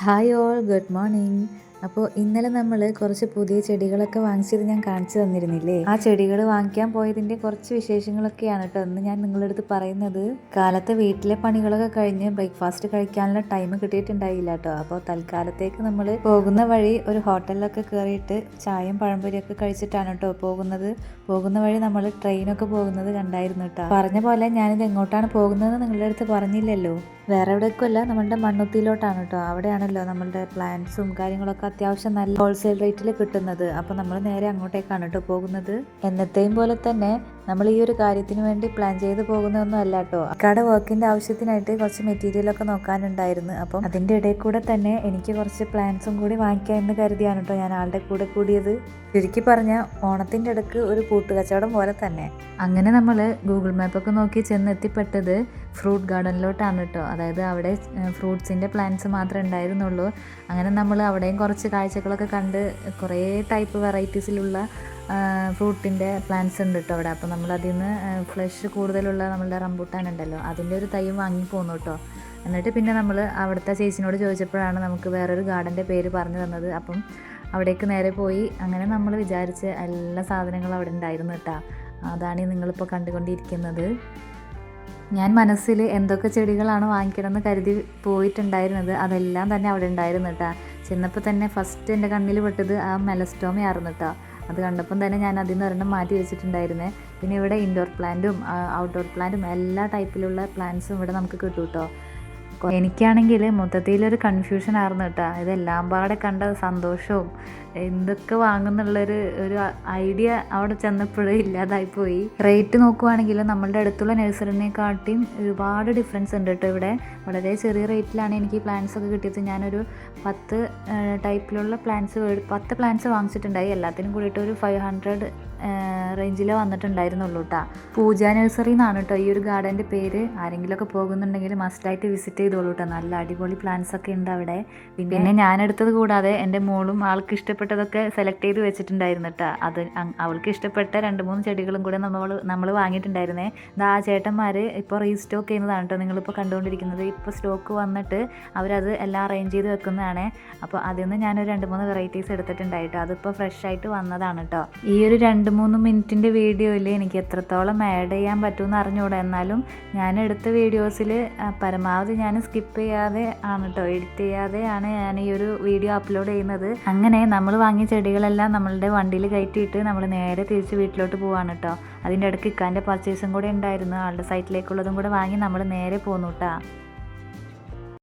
Hi all, good morning. അപ്പോൾ ഇന്നലെ നമ്മൾ കുറച്ച് പുതിയ ചെടികളൊക്കെ വാങ്ങിച്ചത് ഞാൻ കാണിച്ചു തന്നിരുന്നില്ലേ? ആ ചെടികൾ വാങ്ങിക്കാൻ പോയതിൻ്റെ കുറച്ച് വിശേഷങ്ങളൊക്കെയാണ് കേട്ടോ ഇന്ന് ഞാൻ നിങ്ങളുടെ അടുത്ത് പറയുന്നത്. കാലത്തെ വീട്ടിലെ പണികളൊക്കെ കഴിഞ്ഞ് ബ്രേക്ക്ഫാസ്റ്റ് കഴിക്കാനുള്ള ടൈം കിട്ടിയിട്ടുണ്ടായില്ല കേട്ടോ. അപ്പോൾ തൽക്കാലത്തേക്ക് നമ്മൾ പോകുന്ന വഴി ഒരു ഹോട്ടലിലൊക്കെ കയറിയിട്ട് ചായയും പഴംപൊരിയൊക്കെ കഴിച്ചിട്ടാണ് കേട്ടോ പോകുന്ന വഴി നമ്മൾ ട്രെയിനൊക്കെ പോകുന്നത് കണ്ടായിരുന്നു കേട്ടോ. പറഞ്ഞ പോലെ ഞാനിത് എങ്ങോട്ടാണ് പോകുന്നത് നിങ്ങളുടെ അടുത്ത് പറഞ്ഞില്ലല്ലോ. വേറെ എവിടേക്കുമല്ല, നമ്മളുടെ മണ്ണുത്തിയിലോട്ടാണ് കേട്ടോ. അവിടെയാണല്ലോ നമ്മളുടെ പ്ലാന്റ്സും കാര്യങ്ങളൊക്കെ അത്യാവശ്യം നല്ല ഹോൾസെയിൽ റേറ്റിൽ കിട്ടുന്നത്. അപ്പോൾ നമ്മൾ നേരെ അങ്ങോട്ടേക്കാണ് കേട്ടോ പോകുന്നത്. എന്നത്തെയും പോലെ തന്നെ നമ്മൾ ഈ ഒരു കാര്യത്തിന് വേണ്ടി പ്ലാൻ ചെയ്ത് പോകുന്നതൊന്നും അല്ല കേട്ടോ. കട വർക്കിൻ്റെ ആവശ്യത്തിനായിട്ട് കുറച്ച് മെറ്റീരിയലൊക്കെ നോക്കാനുണ്ടായിരുന്നു. അപ്പം അതിൻ്റെ ഇടയിൽ കൂടെ തന്നെ എനിക്ക് കുറച്ച് പ്ലാന്റ്സും കൂടി വാങ്ങിക്കാമെന്ന് കരുതിയാണ് കേട്ടോ ഞാൻ ആളുടെ കൂടെ കൂടിയത്. ചുരുക്കി പറഞ്ഞാൽ ഓണത്തിൻ്റെ ഇടയ്ക്ക് ഒരു കൂട്ടുകച്ചവടം പോലെ തന്നെ. അങ്ങനെ നമ്മൾ ഗൂഗിൾ മാപ്പൊക്കെ നോക്കി ചെന്നെത്തിപ്പെട്ടത് ഫ്രൂട്ട് ഗാർഡനിലോട്ടാണ് കേട്ടോ. അതായത് അവിടെ ഫ്രൂട്ട്സിൻ്റെ പ്ലാന്റ്സ് മാത്രമേ ഉണ്ടായിരുന്നുള്ളൂ. അങ്ങനെ നമ്മൾ അവിടെയും കുറച്ച് കാഴ്ചകളൊക്കെ കണ്ട് കുറേ ടൈപ്പ് വെറൈറ്റീസിലുള്ള ഫ്രൂട്ടിൻ്റെ പ്ലാന്റ്സ് ഉണ്ട് കേട്ടോ അവിടെ. അപ്പോൾ നമ്മൾ അതിൽ നിന്ന് ഫ്ലഷ് കൂടുതലുള്ള നമ്മളുടെ റംബൂട്ടാൻ ഉണ്ടല്ലോ, അതിൻ്റെ ഒരു തൈ വാങ്ങി പോന്നു കേട്ടോ. എന്നിട്ട് പിന്നെ നമ്മൾ അവിടുത്തെ ചേച്ചിനോട് ചോദിച്ചപ്പോഴാണ് നമുക്ക് വേറൊരു ഗാർഡൻ്റെ പേര് പറഞ്ഞു തന്നത്. അപ്പം അവിടേക്ക് നേരെ പോയി. അങ്ങനെ നമ്മൾ വിചാരിച്ച് എല്ലാ സാധനങ്ങളും അവിടെ ഉണ്ടായിരുന്നു കേട്ടോ. അതാണ് നിങ്ങളിപ്പോൾ കണ്ടുകൊണ്ടിരിക്കുന്നത്. ഞാൻ മനസ്സിൽ എന്തൊക്കെ ചെടികളാണ് വാങ്ങിക്കണമെന്ന് കരുതി പോയിട്ടുണ്ടായിരുന്നത് അതെല്ലാം തന്നെ അവിടെ ഉണ്ടായിരുന്നു കേട്ടോ. ചെന്നപ്പോൾ തന്നെ ഫസ്റ്റ് എൻ്റെ കണ്ണിൽ പെട്ടത് ആ മെലസ്റ്റോമയായിരുന്നു കേട്ടോ. അത് കണ്ടപ്പം തന്നെ ഞാൻ അതിൽ നിന്ന് ഒരെണ്ണം മാറ്റി വെച്ചിട്ടുണ്ടായിരുന്നേ. പിന്നെ ഇവിടെ ഇൻഡോർ പ്ലാന്റും ഔട്ട്ഡോർ പ്ലാന്റും എല്ലാ ടൈപ്പിലുള്ള പ്ലാന്റ്സും ഇവിടെ നമുക്ക് കിട്ടും കേട്ടോ. എനിക്കാണെങ്കിൽ മൊത്തത്തിലൊരു കൺഫ്യൂഷൻ ആയിരുന്നു കേട്ടോ. ഇതെല്ലാം പാടെ കണ്ട സന്തോഷവും എന്തൊക്കെ വാങ്ങുന്നുള്ളൊരു ഐഡിയ അവിടെ ചെന്നപ്പോഴേ ഇല്ലാതായിപ്പോയി. റേറ്റ് നോക്കുവാണെങ്കിൽ നമ്മളുടെ അടുത്തുള്ള നഴ്സറിനെക്കാട്ടിയും ഒരുപാട് ഡിഫറൻസ് ഉണ്ട് കേട്ടോ. ഇവിടെ വളരെ ചെറിയ റേറ്റിലാണ് എനിക്ക് ഈ പ്ലാന്റ്സ് ഒക്കെ കിട്ടിയത്. ഞാനൊരു 10 ടൈപ്പിലുള്ള 10 പ്ലാന്റ്സ് വാങ്ങിച്ചിട്ടുണ്ടായി. എല്ലാത്തിനും കൂടിയിട്ട് ഒരു 500 റേഞ്ചിൽ വന്നിട്ടുണ്ടായിരുന്നുള്ളൂ കേട്ടോ. പൂജ നഴ്സറി എന്നാണ് കേട്ടോ ഈ ഒരു ഗാർഡൻ്റെ പേര്. ആരെങ്കിലുമൊക്കെ പോകുന്നുണ്ടെങ്കിൽ മസ്റ്റായിട്ട് വിസിറ്റ് ചെയ്തോളൂ കേട്ടോ. നല്ല അടിപൊളി പ്ലാന്റ്സ് ഒക്കെ ഉണ്ട് അവിടെ. പിന്നെ ഞാനെടുത്തത് കൂടാതെ എൻ്റെ മോളും ആൾക്ക് ഇഷ്ടപ്പെട്ടതൊക്കെ സെലക്ട് ചെയ്ത് വെച്ചിട്ടുണ്ടായിരുന്നു കേട്ടോ. അത് അവൾക്ക് ഇഷ്ടപ്പെട്ട 2-3 ചെടികളും കൂടെ നമ്മൾ വാങ്ങിയിട്ടുണ്ടായിരുന്നേ. ആ ചേട്ടന്മാർ ഇപ്പോൾ റീസ്റ്റോക്ക് ചെയ്യുന്നതാണ് കേട്ടോ നിങ്ങളിപ്പോൾ കണ്ടുകൊണ്ടിരിക്കുന്നത്. ഇപ്പോൾ സ്റ്റോക്ക് വന്നിട്ട് അവരത് എല്ലാം അറേഞ്ച് ചെയ്ത് വെക്കുന്നതാണ്. അപ്പോൾ അതിൽ നിന്ന് ഞാനൊരു 2-3 വെറൈറ്റീസ് എടുത്തിട്ടുണ്ടായിട്ടോ. അതിപ്പോൾ ഫ്രഷ് ആയിട്ട് വന്നതാണ് കേട്ടോ. ഈ ഒരു 2-3 മിനിറ്റിൻ്റെ വീഡിയോയിൽ എനിക്ക് എത്രത്തോളം ആഡ് ചെയ്യാൻ പറ്റുമെന്ന് അറിഞ്ഞൂടാ. എന്നാലും ഞാൻ എടുത്ത വീഡിയോസിൽ പരമാവധി ഞാൻ സ്കിപ്പ് ചെയ്യാതെ ആണ് കേട്ടോ, എഡിറ്റ് ചെയ്യാതെയാണ് ഞാൻ ഈ ഒരു വീഡിയോ അപ്ലോഡ് ചെയ്യുന്നത്. അങ്ങനെ നമ്മൾ വാങ്ങിയ ചെടികളെല്ലാം നമ്മളുടെ വണ്ടിയിൽ കയറ്റിയിട്ട് നമ്മൾ നേരെ തിരിച്ച് വീട്ടിലോട്ട് പോവാണ് കേട്ടോ. അതിൻ്റെ ഇടയ്ക്ക് ഇക്കാൻ്റെ പർച്ചേസും കൂടെ ഉണ്ടായിരുന്നു. ആളുടെ സൈറ്റിലേക്കുള്ളതും കൂടെ വാങ്ങി നമ്മൾ നേരെ പോന്നു കേട്ടോ.